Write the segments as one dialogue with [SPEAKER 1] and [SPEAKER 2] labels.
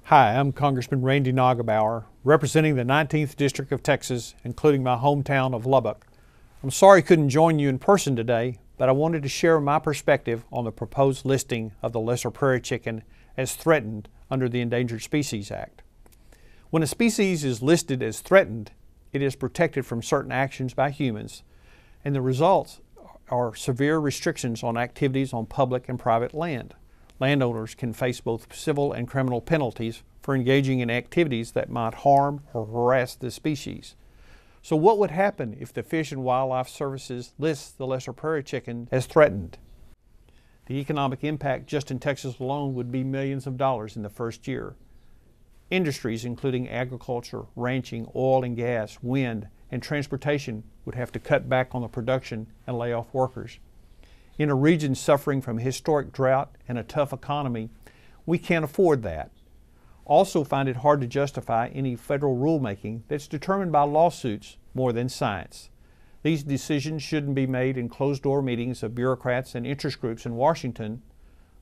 [SPEAKER 1] Hi, I'm Congressman Randy Neugebauer, representing the 19th District of Texas, including my hometown of Lubbock. I'm sorry I couldn't join you in person today, but I wanted to share my perspective on the proposed listing of the Lesser Prairie-Chicken as threatened under the Endangered Species Act. When a species is listed as threatened, it is protected from certain actions by humans, and the results are severe restrictions on activities on public and private land. Landowners can face both civil and criminal penalties for engaging in activities that might harm or harass the species. So what would happen if the Fish and Wildlife Services lists the Lesser Prairie-Chicken as threatened? The economic impact just in Texas alone would be millions of dollars in the first year. Industries including agriculture, ranching, oil and gas, wind, and transportation would have to cut back on the production and lay off workers. In a region suffering from historic drought and a tough economy, we can't afford that. Also find it hard to justify any federal rulemaking that's determined by lawsuits more than science. These decisions shouldn't be made in closed-door meetings of bureaucrats and interest groups in Washington.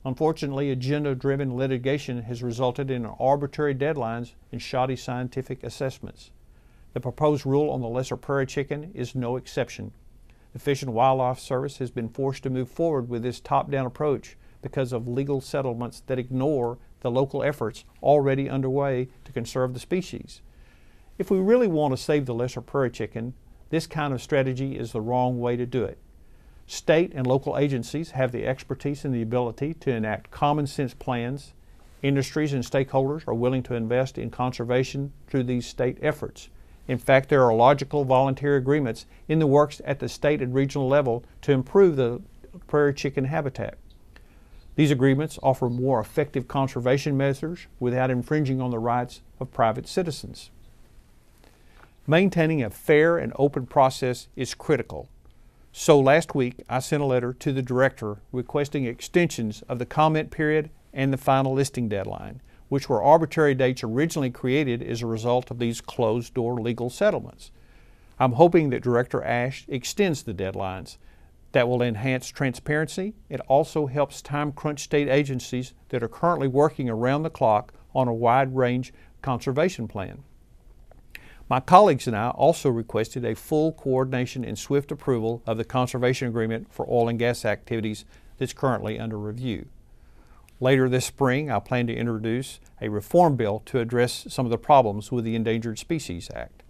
[SPEAKER 1] Unfortunately, agenda-driven litigation has resulted in arbitrary deadlines and shoddy scientific assessments. The proposed rule on the Lesser Prairie-Chicken is no exception. The Fish and Wildlife Service has been forced to move forward with this top-down approach because of legal settlements that ignore the local efforts already underway to conserve the species. If we really want to save the Lesser Prairie-Chicken, this kind of strategy is the wrong way to do it. State and local agencies have the expertise and the ability to enact common sense plans. Industries and stakeholders are willing to invest in conservation through these state efforts. In fact, there are logical volunteer agreements in the works at the state and regional level to improve the prairie chicken habitat. These agreements offer more effective conservation measures without infringing on the rights of private citizens. Maintaining a fair and open process is critical. So last week, I sent a letter to the director requesting extensions of the comment period and the final listing deadline, which were arbitrary dates originally created as a result of these closed-door legal settlements. I'm hoping that Director Ash extends the deadlines. That will enhance transparency. It also helps time-crunch state agencies that are currently working around the clock on a wide-range conservation plan. My colleagues and I also requested a full coordination and swift approval of the conservation agreement for oil and gas activities that's currently under review. Later this spring, I plan to introduce a reform bill to address some of the problems with the Endangered Species Act.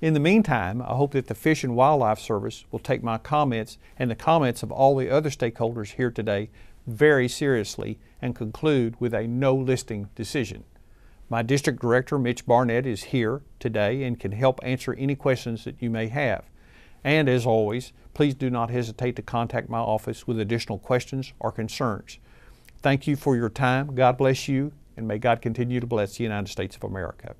[SPEAKER 1] In the meantime, I hope that the Fish and Wildlife Service will take my comments and the comments of all the other stakeholders here today very seriously and conclude with a no listing decision. My District Director, Mitch Barnett, is here today and can help answer any questions that you may have. And as always, please do not hesitate to contact my office with additional questions or concerns. Thank you for your time. God bless you, and may God continue to bless the United States of America.